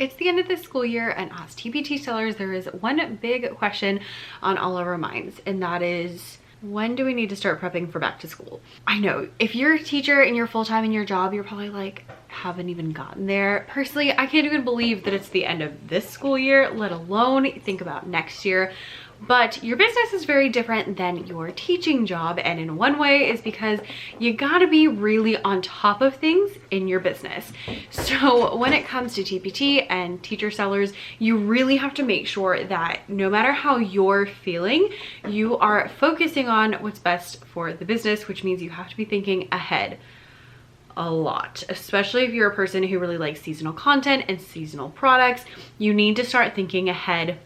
It's the end of the school year, and as TPT sellers, there is one big question on all of our minds, and that is, when do we need to start prepping for back to school? I know if you're a teacher and you're full-time in your job, you're probably like, haven't even gotten there. Personally, I can't even believe that it's the end of this school year, let alone think about next year. But your business is very different than your teaching job, and in one way is because you gotta be really on top of things in your business. So when it comes to TPT and teacher sellers, you really have to make sure that no matter how you're feeling, you are focusing on what's best for the business, which means you have to be thinking ahead a lot, especially if you're a person who really likes seasonal content and seasonal products. You need to start thinking ahead.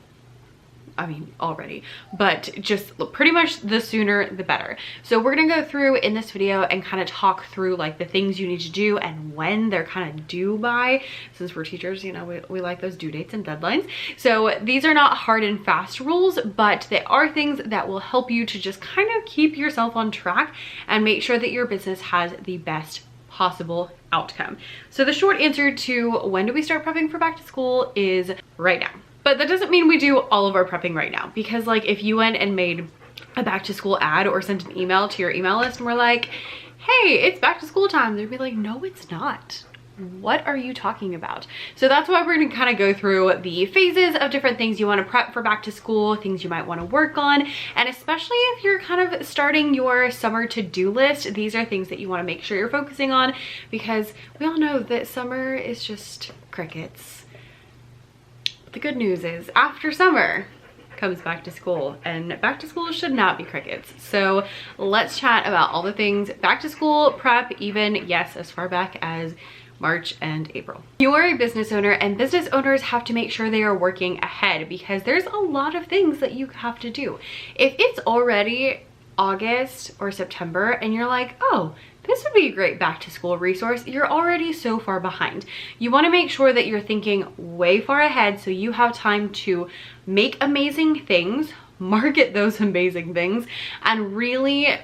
I mean, already, but just pretty much the sooner the better. So we're gonna go through in this video and kind of talk through like the things you need to do and when they're kind of due by. Since we're teachers, you know, we like those due dates and deadlines. So these are not hard and fast rules, but they are things that will help you to just kind of keep yourself on track and make sure that your business has the best possible outcome. So the short answer to when do we start prepping for back to school is right now. But that doesn't mean we do all of our prepping right now, because like if you went and made a back to school ad or sent an email to your email list and were like, hey, it's back to school time, they'd be like, no, it's not. What are you talking about? So that's why we're gonna kind of go through the phases of different things you want to prep for back to school, things you might want to work on, and especially if you're kind of starting your summer to-do list, these are things that you want to make sure you're focusing on, because we all know that summer is just crickets. The good news is after summer comes back to school, and back to school should not be crickets. So let's chat about all the things back to school prep, even yes, as far back as March and April. You are a business owner, and business owners have to make sure they are working ahead because there's a lot of things that you have to do. If it's already August or September and you're like, oh, this would be a great back to school resource, you're already so far behind. You want to make sure that you're thinking way far ahead so you have time to make amazing things, market those amazing things, and really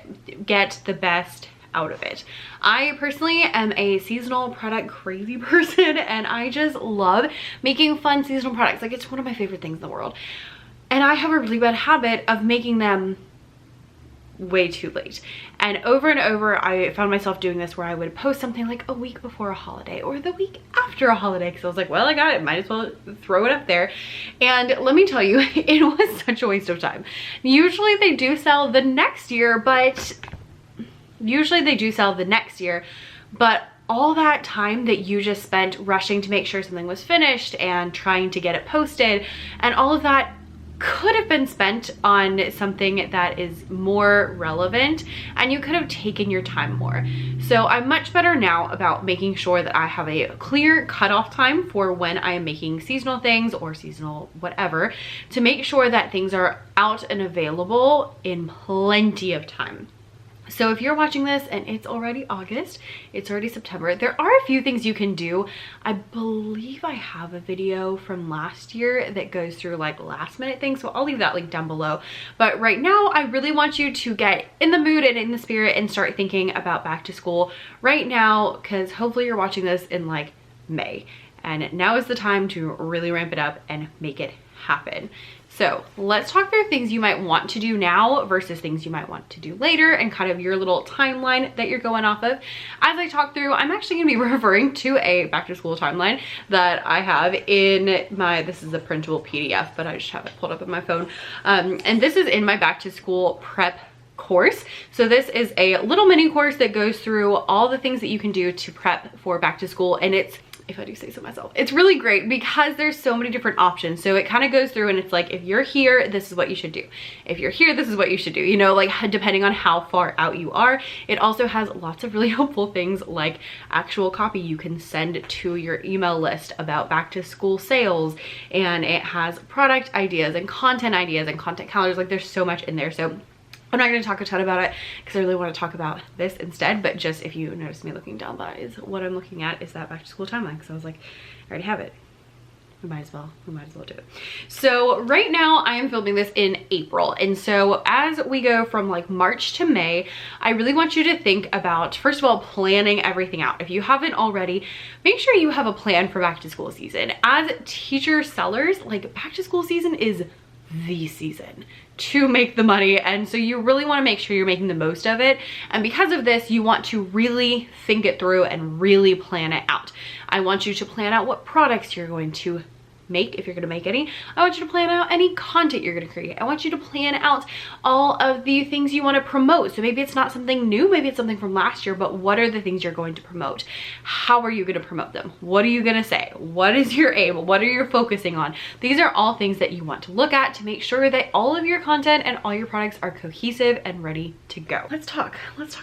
get the best out of it. I personally am a seasonal product crazy person, and I just love making fun seasonal products. Like, it's one of my favorite things in the world. And I have a really bad habit of making them way too late, and over I found myself doing this where I would post something like a week before a holiday or the week after a holiday, because I was like, well, I got it, might as well throw it up there. And let me tell you, it was such a waste of time. Usually they do sell the next year, but all that time that you just spent rushing to make sure something was finished and trying to get it posted, and all of that could have been spent on something that is more relevant, and you could have taken your time more. So I'm much better now about making sure that I have a clear cutoff time for when I am making seasonal things or seasonal whatever, to make sure that things are out and available in plenty of time. So if you're watching this and it's already August, it's already September, there are a few things you can do. I believe I have a video from last year that goes through like last minute things, so I'll leave that link down below. But right now, I really want you to get in the mood and in the spirit and start thinking about back to school right now, because hopefully you're watching this in like May. And now is the time to really ramp it up and make it happen. So let's talk through things you might want to do now versus things you might want to do later, and kind of your little timeline that you're going off of. As I talk through, I'm actually gonna be referring to a back to school timeline that I have in my, this is a printable PDF, but I just have it pulled up on my phone. And this is in my back to school prep course. So this is a little mini course that goes through all the things that you can do to prep for back to school, and it's, if I do say so myself, it's really great because there's so many different options. So it kind of goes through and it's like, if you're here, this is what you should do. If you're here, this is what you should do. You know, like depending on how far out you are. It also has lots of really helpful things like actual copy you can send to your email list about back to school sales. And it has product ideas and content calendars. Like there's so much in there. So I'm not going to talk a ton about it because I really want to talk about this instead, but just if you notice me looking down, that is what I'm looking at, is that back to school timeline, because I was like, I already have it. we might as well do it. So right now I am filming this in April. And so as we go from like March to May, I really want you to think about, first of all, planning everything out. If you haven't already, make sure you have a plan for back to school season. As teacher sellers, like back to school season is the season to make the money, and so you really want to make sure you're making the most of it. And because of this, you want to really think it through and really plan it out. I want you to plan out what products you're going to make, if you're going to make any. I want you to plan out any content you're going to create. I want you to plan out all of the things you want to promote. So maybe it's not something new, maybe it's something from last year, but what are the things you're going to promote? How are you going to promote them? What are you going to say? What is your aim? What are you focusing on? These are all things that you want to look at to make sure that all of your content and all your products are cohesive and ready to go. Let's talk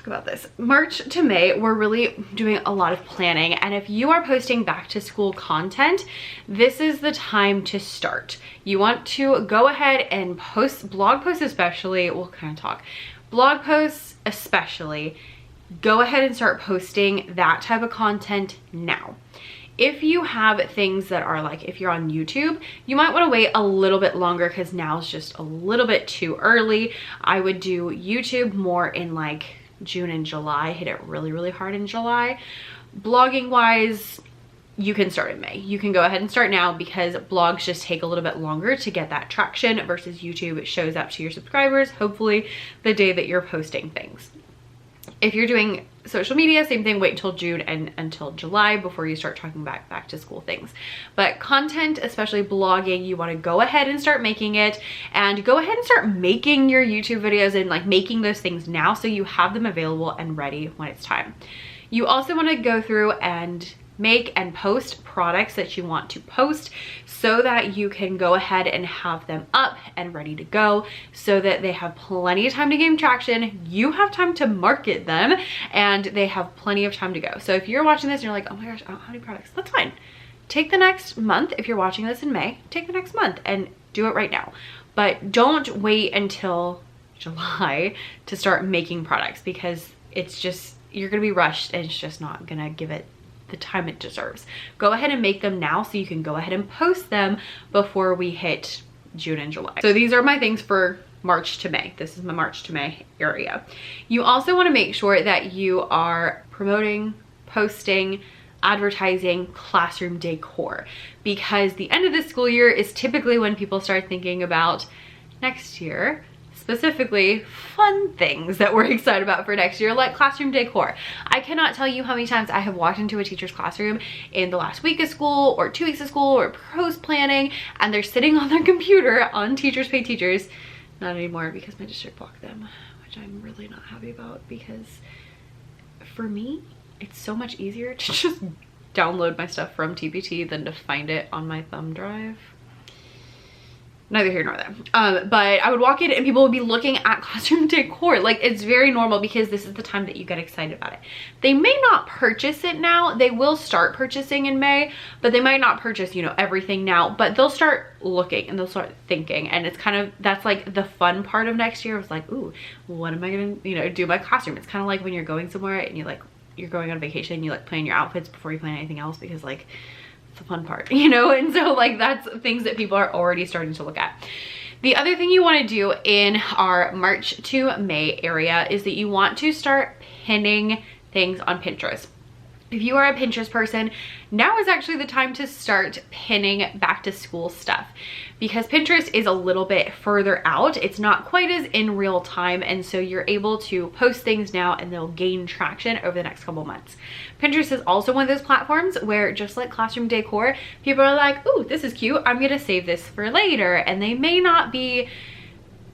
about this. March to May, we're really doing a lot of planning. And if you are posting back to school content, this is the time to start. You want to go ahead and post, blog posts especially, we'll kind of talk, blog posts especially, go ahead and start posting that type of content now. If you have things that are like, if you're on YouTube, you might want to wait a little bit longer because now it's just a little bit too early. I would do YouTube more in like June and July, hit it really, really hard in July. Blogging wise, you can start in May. You can go ahead and start now because blogs just take a little bit longer to get that traction versus YouTube. It shows up to your subscribers, hopefully the day that you're posting things. If you're doing social media, same thing, wait until June and until July before you start talking about back to school things. But content, especially blogging, you want to go ahead and start making it, and go ahead and start making your YouTube videos and like making those things now so you have them available and ready when it's time. You also want to go through and make and post products that you want to post so that you can go ahead and have them up and ready to go so that they have plenty of time to gain traction, you have time to market them, and they have plenty of time to go. So if you're watching this and you're like, oh my gosh, I don't have any products, that's fine. Take the next month. If you're watching this in May, take the next month and do it right now. But don't wait until July to start making products because it's just, you're gonna be rushed and it's just not gonna give it the time it deserves. Go ahead and make them now so you can go ahead and post them before we hit June and July. So these are my things for March to May. This is my March to May area. You also want to make sure that you are promoting, posting, advertising classroom decor, because the end of the school year is typically when people start thinking about next year, specifically fun things that we're excited about for next year, like classroom decor. I cannot tell you how many times I have walked into a teacher's classroom in the last week of school or 2 weeks of school or post planning, and they're sitting on their computer on Teachers Pay Teachers. Not anymore because my district blocked them, which I'm really not happy about, because for me, it's so much easier to just download my stuff from TPT than to find it on my thumb drive. Neither here nor there. But I would walk in and people would be looking at classroom decor. Like, it's very normal because this is the time that you get excited about it. They may not purchase it now. They will start purchasing in May, but they might not purchase, you know, everything now, but they'll start looking and they'll start thinking. And it's kind of, that's like the fun part of next year. It's like, ooh, what am I gonna, you know, do in my classroom? It's kind of like when you're going somewhere and you like, you're going on vacation and you like plan your outfits before you plan anything else, because like, the fun part, you know? And so like that's things that people are already starting to look at. The other thing you want to do in our March to May area is that you want to start pinning things on Pinterest. If you are a Pinterest person, now is actually the time to start pinning back to school stuff, because Pinterest is a little bit further out. It's not quite as in real time, and so you're able to post things now and they'll gain traction over the next couple months. Pinterest is also one of those platforms where, just like classroom decor, people are like, ooh, this is cute, I'm gonna save this for later, and they may not be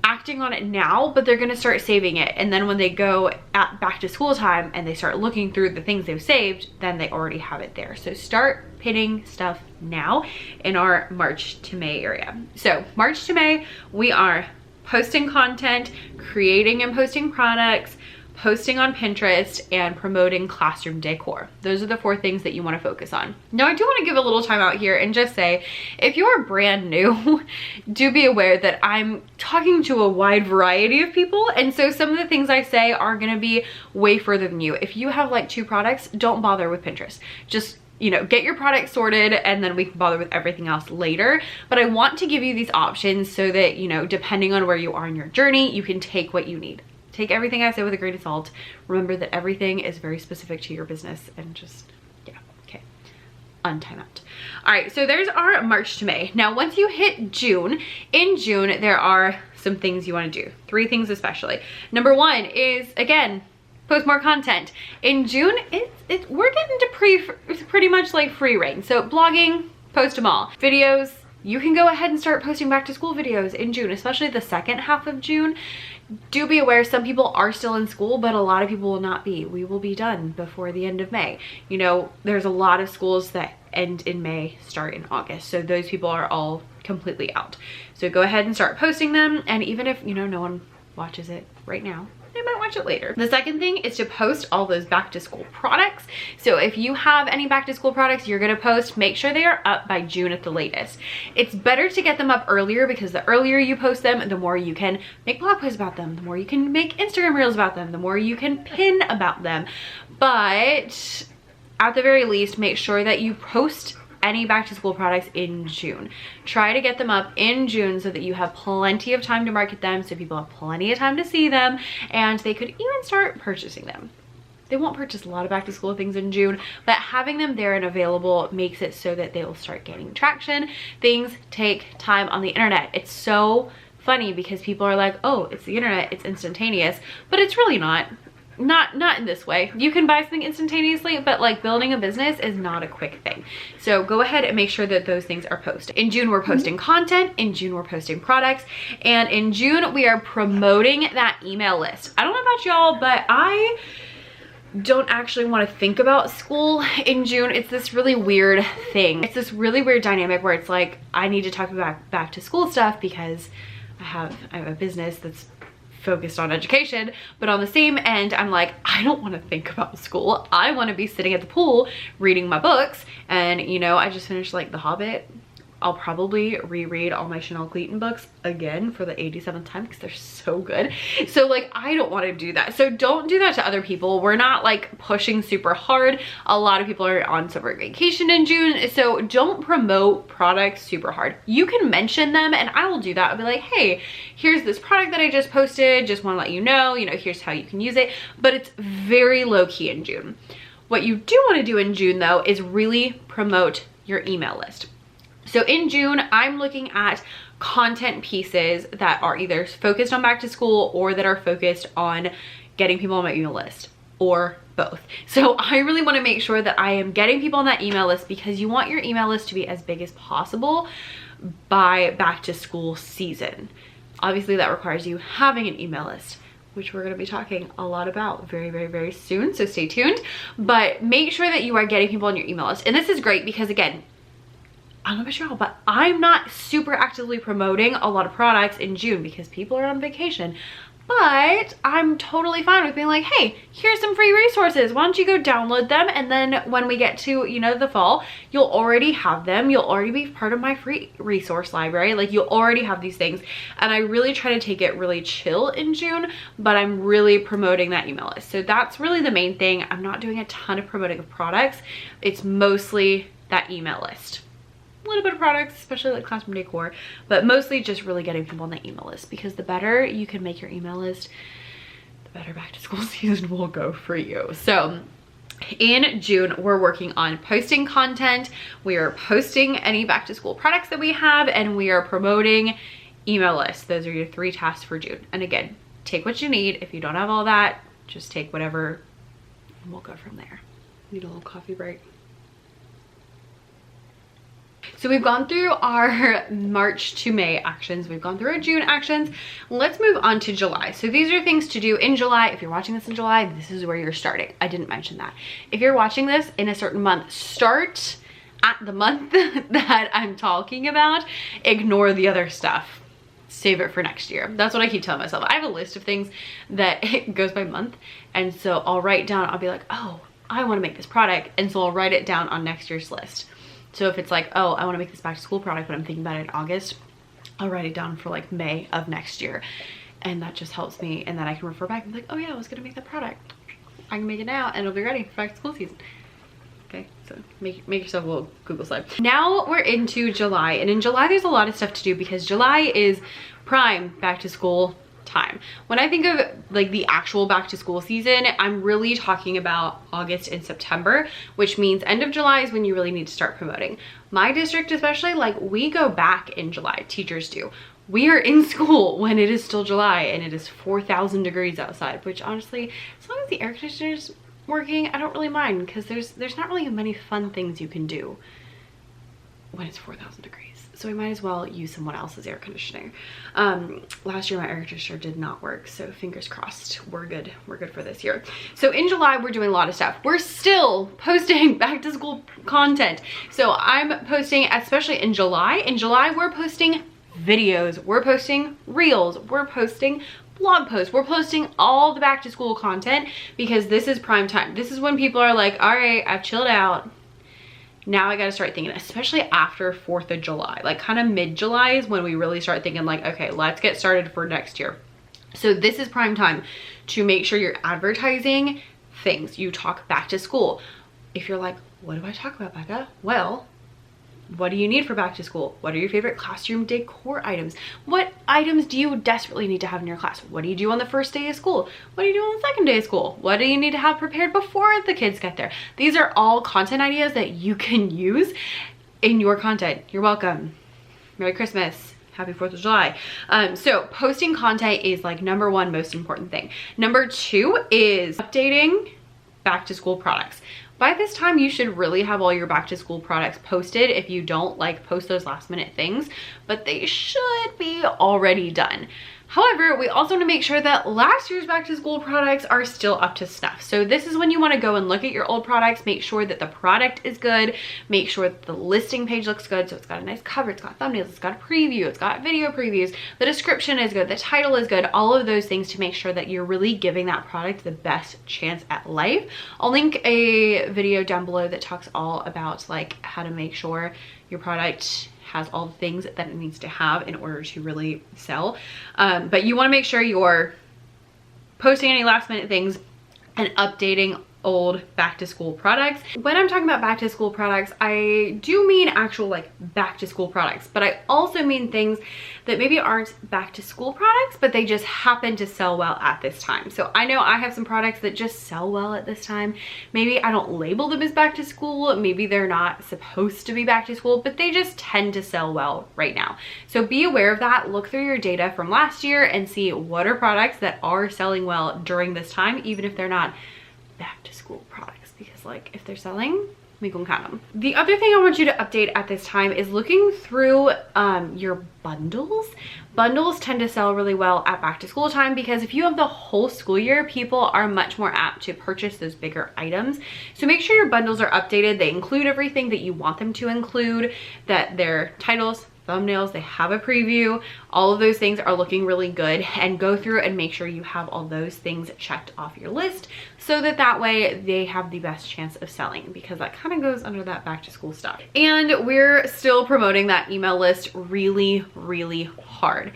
acting on it now, but they're gonna start saving it, and then when they go at back to school time and they start looking through the things they've saved, then they already have it there. So start pinning stuff now in our March to May area. So March to May, we are posting content, creating and posting products, posting on Pinterest, and promoting classroom decor. Those are the 4 things that you want to focus on. Now, I do want to give a little time out here and just say, if you're brand new, do be aware that I'm talking to a wide variety of people, and so some of the things I say are going to be way further than you. If you have like 2 products, don't bother with Pinterest. Just you know, get your product sorted and then we can bother with everything else later. But I want to give you these options so that, you know, depending on where you are in your journey, you can take what you need. Take everything I say with a grain of salt. Remember that everything is very specific to your business, and just, yeah, okay, untime out. All right, so there's our March to May. Now, once you hit June, in June, there are some things you wanna do. 3 things especially. Number 1 is, again, post more content. In June, we're getting to pretty much like free reign. So blogging, post them all. Videos, you can go ahead and start posting back to school videos in June, especially the second half of June. Do be aware, some people are still in school, but a lot of people will not be. We will be done before the end of May. You know, there's a lot of schools that end in May, start in August. So those people are all completely out. So go ahead and start posting them. And even if, you know, no one watches it right now, they might watch it later. The second thing is to post all those back to school products. So if you have any back to school products you're gonna post, make sure they are up by June at the latest. It's better to get them up earlier because the earlier you post them, the more you can make blog posts about them, the more you can make Instagram reels about them, the more you can pin about them. But at the very least, make sure that you post any back to school products in June. Try to get them up in June so that you have plenty of time to market them, so people have plenty of time to see them, and they could even start purchasing them. They won't purchase a lot of back to school things in June, but having them there and available makes it so that they will start gaining traction. Things take time on the internet. It's so funny because people are like, oh, it's the internet, it's instantaneous, but it's really not. Not in this way. You can buy something instantaneously, but like building a business is not a quick thing. So go ahead and make sure that those things are posted. In June, we're posting content. In June, we're posting products. And in June, we are promoting that email list. I don't know about y'all, but I don't actually want to think about school in June. It's this really weird thing. It's this really weird dynamic where it's like, I need to talk about back to school stuff because I have a business that's focused on education, but on the same end, I'm like, I don't want to think about school. I want to be sitting at the pool reading my books. And you know, I just finished like The Hobbit. I'll probably reread all my Chanel Clayton books again for the 87th time because they're so good. So like, I don't want to do that. So don't do that to other people. We're not like pushing super hard. A lot of people are on summer vacation in June. So don't promote products super hard. You can mention them and I will do that. I'll be like, hey, here's this product that I just posted. Just want to let you know, here's how you can use it. But it's very low key in June. What you do want to do in June though is really promote your email list. So in June, I'm looking at content pieces that are either focused on back to school or that are focused on getting people on my email list, or both. So I really want to make sure that I am getting people on that email list because you want your email list to be as big as possible by back to school season. Obviously that requires you having an email list, which we're going to be talking a lot about very, very, very soon. So stay tuned, but make sure that you are getting people on your email list. And this is great because again, I don't know about y'all, but I'm not super actively promoting a lot of products in June because people are on vacation. But I'm totally fine with being like, hey, here's some free resources. Why don't you go download them? And then when we get to, the fall, you'll already have them. You'll already be part of my free resource library. Like you'll already have these things. And I really try to take it really chill in June, but I'm really promoting that email list. So that's really the main thing. I'm not doing a ton of promoting of products. It's mostly that email list. A little bit of products, especially like classroom decor, but mostly just really getting people on the email list because the better you can make your email list, the better back to school season will go for you. So in June, we're working on posting content. We are posting any back to school products that we have, and we are promoting email lists. Those are your 3 tasks for June. And again, take what you need. If you don't have all that, just take whatever and we'll go from there. Need a little coffee break. So we've gone through our March to May actions. We've gone through our June actions. Let's move on to July. So these are things to do in July. If you're watching this in July, this is where you're starting. I didn't mention that. If you're watching this in a certain month, start at the month that I'm talking about. Ignore the other stuff. Save it for next year. That's what I keep telling myself. I have a list of things that it goes by month. And so I'll write down, I'll be like, oh, I want to make this product. And so I'll write it down on next year's list. So if it's like, oh, I want to make this back to school product, but I'm thinking about it in August, I'll write it down for like May of next year. And that just helps me. And then I can refer back and be like, oh yeah, I was going to make that product. I can make it now and it'll be ready for back to school season. Okay, so make yourself a little Google slide. Now we're into July, and in July there's a lot of stuff to do because July is prime back to school time. When I think of like the actual back to school season, I'm really talking about August and September, which means end of July is when you really need to start promoting. My district especially, like we go back in July, teachers do. We are in school when it is still July and it is 4,000 degrees outside, which honestly, as long as the air conditioner's working, I don't really mind because there's not really many fun things you can do when it's 4,000 degrees. So we might as well use someone else's air conditioner. Last year my air conditioner did not work, so fingers crossed, we're good for this year. So in July we're doing a lot of stuff. We're still posting back to school content. So I'm posting, especially in July. In July we're posting videos, we're posting reels, we're posting blog posts, we're posting all the back to school content because this is prime time. This is when people are like, all right, I've chilled out. Now I gotta start thinking, especially after 4th of July, like kind of mid-July is when we really start thinking like, okay, let's get started for next year. So this is prime time to make sure you're advertising things. You talk back to school. If you're like, what do I talk about, Becca? Well, what do you need for back to school? What are your favorite classroom decor items? What items do you desperately need to have in your class? What do you do on the first day of school? What do you do on the second day of school? What do you need to have prepared before the kids get there? These are all content ideas that you can use in your content. You're welcome. Merry Christmas. Happy 4th of July. So posting content is like number one most important thing. Number two is updating back to school products. By this time, you should really have all your back to school products posted if you don't like post those last minute things, but they should be already done. However, we also want to make sure that last year's back to school products are still up to snuff. So this is when you want to go and look at your old products, make sure that the product is good, make sure that the listing page looks good. So it's got a nice cover, it's got thumbnails, it's got a preview, it's got video previews, the description is good, the title is good, all of those things to make sure that you're really giving that product the best chance at life. I'll link a video down below that talks all about like how to make sure your product has all the things that it needs to have in order to really sell. But you want to make sure you're posting any last minute things and updating old back to school products. When I'm talking about back to school products, I do mean actual like back to school products, but I also mean things that maybe aren't back to school products, but they just happen to sell well at this time. So I know I have some products that just sell well at this time. Maybe I don't label them as back to school. Maybe they're not supposed to be back to school, but they just tend to sell well right now. So be aware of that. Look through your data from last year and see what are products that are selling well during this time, even if they're not back to school products, because like if they're selling, we can count them. The other thing I want you to update at this time is looking through your bundles. Bundles tend to sell really well at back to school time because if you have the whole school year, people are much more apt to purchase those bigger items. So make sure your bundles are updated. They include everything that you want them to include, that their titles, thumbnails, they have a preview, all of those things are looking really good, and go through and make sure you have all those things checked off your list so that that way they have the best chance of selling, because that kind of goes under that back to school stuff. And we're still promoting that email list really, really hard.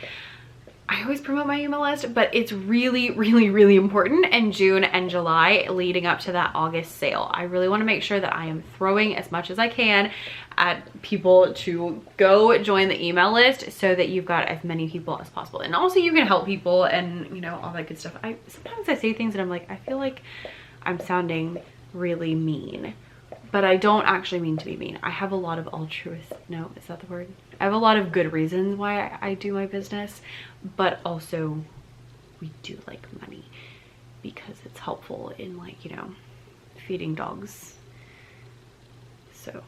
I always promote my email list, but it's really, really, really important in June and July leading up to that August sale. I really want to make sure that I am throwing as much as I can at people to go join the email list so that you've got as many people as possible. And also you can help people and, you know, all that good stuff. Sometimes I say things and I'm like, I feel like I'm sounding really mean, but I don't actually mean to be mean. I have a lot of altruist, no, is that the word? I have a lot of good reasons why I do my business, but also we do like money because it's helpful in like, you know, feeding dogs. So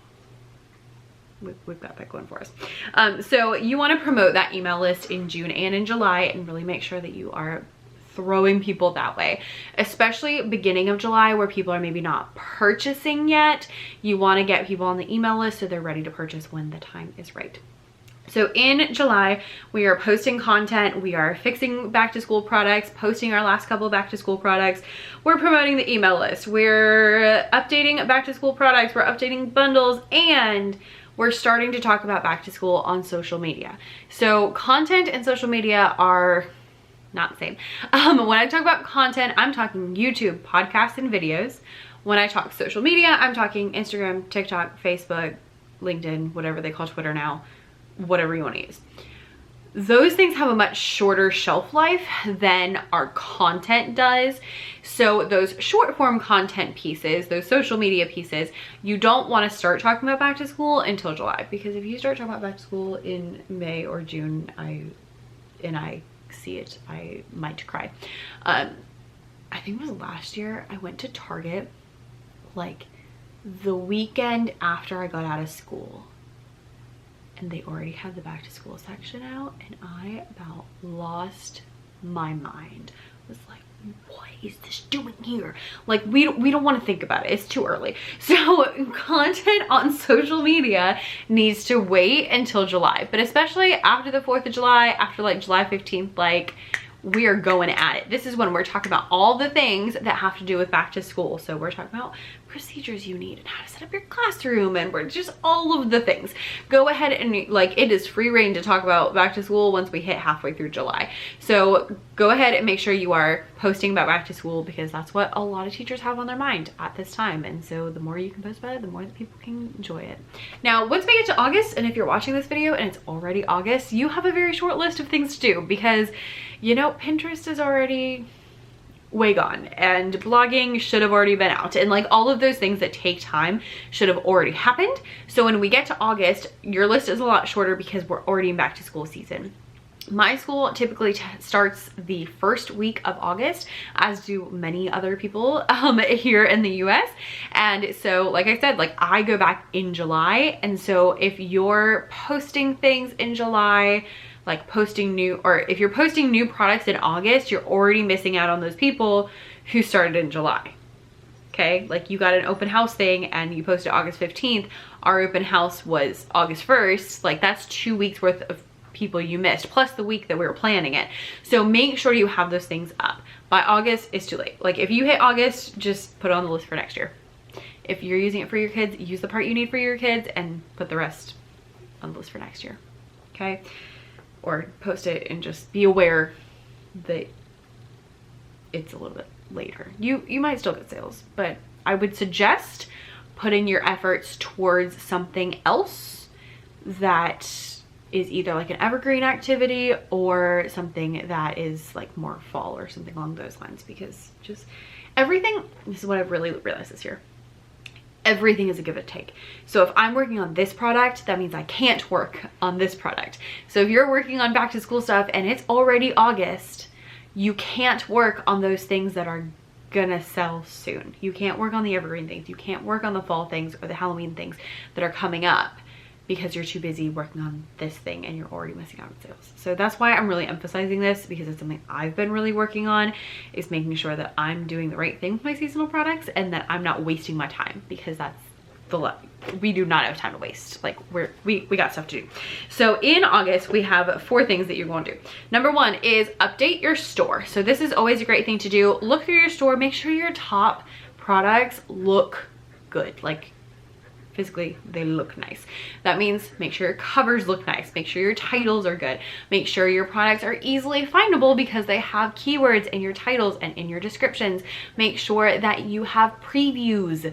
we've got that going for us. So you want to promote that email list in June and in July and really make sure that you are throwing people that way, especially beginning of July where people are maybe not purchasing yet. You want to get people on the email list so they're ready to purchase when the time is right. So in July, we are posting content, we are fixing back to school products, posting our last couple of back to school products, we're promoting the email list, we're updating back to school products, we're updating bundles, and we're starting to talk about back to school on social media. So content and social media are not the same. When I talk about content, I'm talking YouTube, podcasts, and videos. When I talk social media, I'm talking Instagram, TikTok, Facebook, LinkedIn, whatever they call Twitter now, whatever you want to use. Those things have a much shorter shelf life than our content does. So those short form content pieces, those social media pieces, you don't want to start talking about back to school until July, because if you start talking about back to school in May or June, I see it, I might cry. I think it was last year, I went to Target like the weekend after I got out of school, and they already had the back to school section out, and I about lost my mind. I was like, what is this doing here? Like, we don't want to think about it, it's too early. So content on social media needs to wait until July, but especially after the 4th of July, after like July 15th, like, we are going at it. This is when we're talking about all the things that have to do with back to school. So we're talking about procedures you need and how to set up your classroom, and we're just all of the things. Go ahead and, like, it is free reign to talk about back to school once we hit halfway through July. So go ahead and make sure you are posting about back to school, because that's what a lot of teachers have on their mind at this time. And so the more you can post about it, the more that people can enjoy it. Now, once we get to August, and if you're watching this video and it's already August, you have a very short list of things to do, because, you know, Pinterest is already way gone, and blogging should have already been out, and like all of those things that take time should have already happened. So when we get to August, your list is a lot shorter because we're already in back to school season. My school typically starts the first week of August, as do many other people here in the US. And so, like I said, like, I go back in July. And so if you're posting things in July, like posting new, or if you're posting new products in August, you're already missing out on those people who started in July. Okay, like, you got an open house thing and you posted August 15th. Our open house was August 1st. Like, that's 2 weeks worth of people you missed, plus the week that we were planning it. So make sure you have those things up. By August, it's too late. Like, if you hit August, just put it on the list for next year. If you're using it for your kids, use the part you need for your kids and put the rest on the list for next year. Okay, or post it and just be aware that it's a little bit later. You might still get sales, but I would suggest putting your efforts towards something else that is either like an evergreen activity or something that is like more fall or something along those lines, because just everything, this is what I've really realized this year, everything is a give and take. So if I'm working on this product, that means I can't work on this product. So if you're working on back to school stuff and it's already August, you can't work on those things that are gonna sell soon. You can't work on the evergreen things. You can't work on the fall things or the Halloween things that are coming up, because you're too busy working on this thing and you're already missing out on sales. So that's why I'm really emphasizing this, because it's something I've been really working on, is making sure that I'm doing the right thing with my seasonal products and that I'm not wasting my time, because that's we do not have time to waste. Like, we got stuff to do. So in August, we have 4 things that you're going to do. Number 1 is update your store. So this is always a great thing to do. Look through your store, make sure your top products look good. Like, physically, they look nice. That means make sure your covers look nice, make sure your titles are good, make sure your products are easily findable because they have keywords in your titles and in your descriptions. Make sure that you have previews.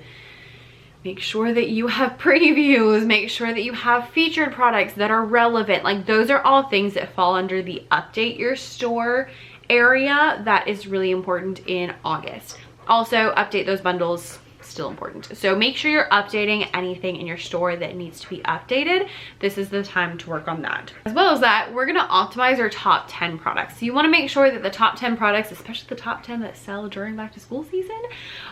Make sure that you have previews. Make sure that you have featured products that are relevant. Like, those are all things that fall under the update your store area. That is really important in August. Also, update those bundles. Still important. So make sure you're updating anything in your store that needs to be updated. This is the time to work on that. As well as that, we're going to optimize our top 10 products. So you want to make sure that the top 10 products, especially the top 10 that sell during back to school season,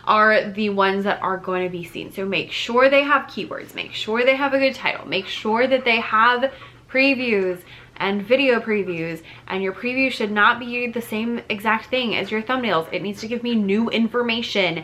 are the ones that are going to be seen. So make sure they have keywords, make sure they have a good title, make sure that they have previews and video previews, and your preview should not be the same exact thing as your thumbnails. It needs to give me new information.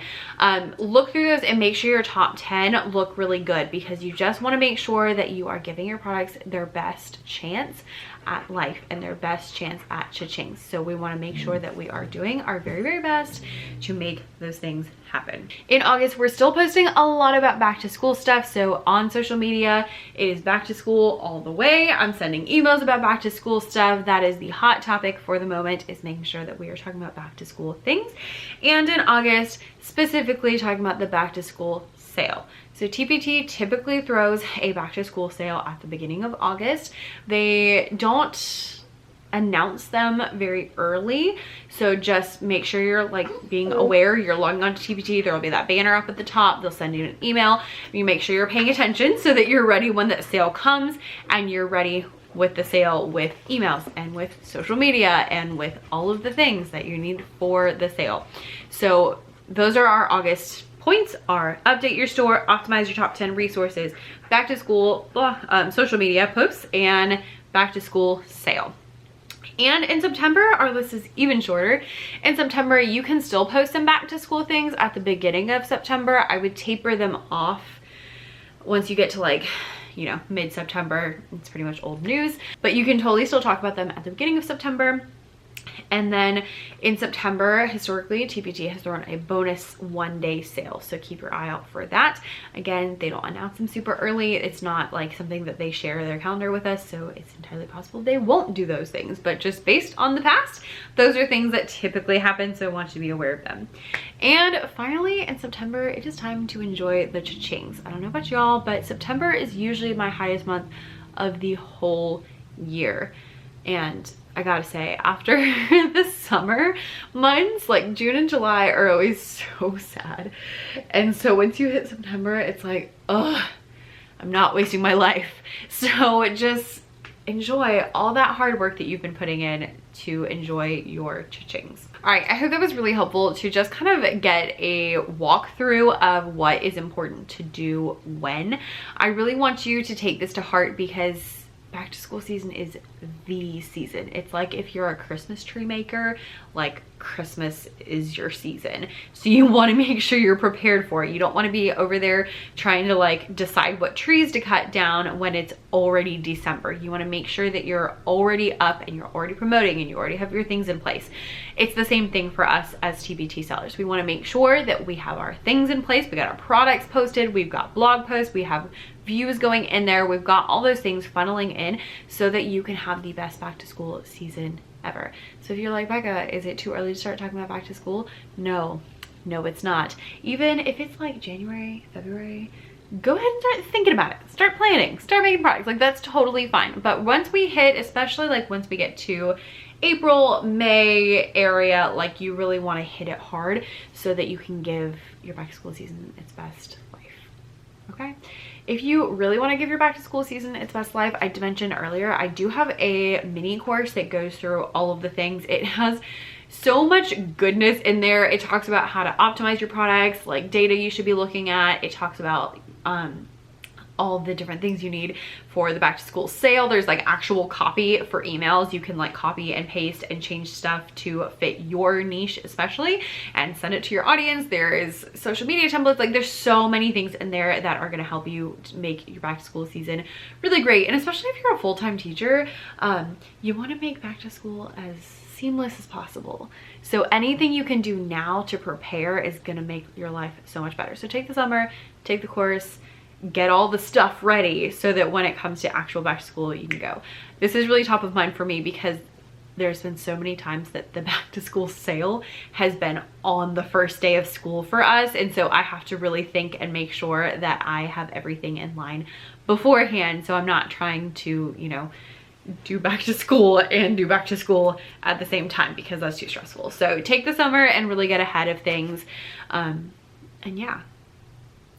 Look through those and make sure your top 10 look really good, because you just want to make sure that you are giving your products their best chance at life and their best chance at cha-ching. So we want to make sure that we are doing our very, very best to make those things happen. In August, we're still posting a lot about back to school stuff. So on social media, it is back to school all the way. I'm sending emails about back to school stuff. That is the hot topic for the moment, is making sure that we are talking about back to school things. And in August, specifically talking about the back to school sale. So TPT typically throws a back to school sale at the beginning of August. They don't announce them very early, so just make sure you're like being aware. You're logging on to TPT, there will be that banner up at the top. They'll send you an email. You make sure you're paying attention so that you're ready when that sale comes, and you're ready with the sale with emails and with social media and with all of the things that you need for the sale. So those are our August points: are update your store, optimize your top 10 resources, back to school, social media posts, and back to school sale. And in September, our list is even shorter. In September, you can still post some back to school things at the beginning of September. I would taper them off once you get to like, you know, mid-September. It's pretty much old news, but you can totally still talk about them at the beginning of September. And then in September, historically, TPT has thrown a bonus one-day sale, so keep your eye out for that. Again, they don't announce them super early. It's not like something that they share their calendar with us, so it's entirely possible they won't do those things. But just based on the past, those are things that typically happen, so I want you to be aware of them. And finally, in September, it is time to enjoy the cha-chings. I don't know about y'all, but September is usually my highest month of the whole year. And I gotta say, after the summer months, like June and July are always so sad. And so once you hit September, it's like, oh, I'm not wasting my life. So just enjoy all that hard work that you've been putting in to enjoy your cha-chings. All right, I hope that was really helpful to just kind of get a walkthrough of what is important to do when. I really want you to take this to heart, because back to school season is the season. It's like if you're a Christmas tree maker, like Christmas is your season. So you want to make sure you're prepared for it. You don't want to be over there trying to like decide what trees to cut down when it's already December. You want to make sure that you're already up and you're already promoting and you already have your things in place. It's the same thing for us as TPT sellers. We want to make sure that we have our things in place. We got our products posted. We've got blog posts. We have views going in there. We've got all those things funneling in so that you can have the best back to school season ever. So if you're like, Becca, is it too early to start talking about back to school? No, it's not. Even if it's like January, February, go ahead and start thinking about it. Start planning, start making products. Like, that's totally fine. But once we hit, especially like once we get to April, May area, like you really want to hit it hard so that you can give your back to school season its best life. Okay? If you really want to give your back to school season its best life, I mentioned earlier, I do have a mini course that goes through all of the things. It has so much goodness in there. It talks about how to optimize your products, like data you should be looking at. It talks about all the different things you need for the back to school sale. There's like actual copy for emails. You can like copy and paste and change stuff to fit your niche especially and send it to your audience. There is social media templates. Like, there's so many things in there that are going to help you to make your back to school season really great. And especially if you're a full-time teacher, you want to make back to school as seamless as possible. So anything you can do now to prepare is going to make your life so much better. So take the summer, take the course, get all the stuff ready so that when it comes to actual back to school, you can go. This is really top of mind for me because there's been so many times that the back to school sale has been on the first day of school for us. And so I have to really think and make sure that I have everything in line beforehand. So I'm not trying to, you know, do back to school and do back to school at the same time, because that's too stressful. So take the summer and really get ahead of things. And yeah.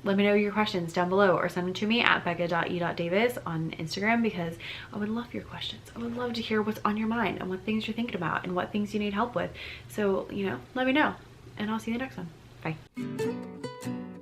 Let me know your questions down below, or send them to me at becca.e.davis on Instagram, because I would love your questions. I would love to hear what's on your mind and what things you're thinking about and what things you need help with. So, you know, let me know, and I'll see you in the next one. Bye.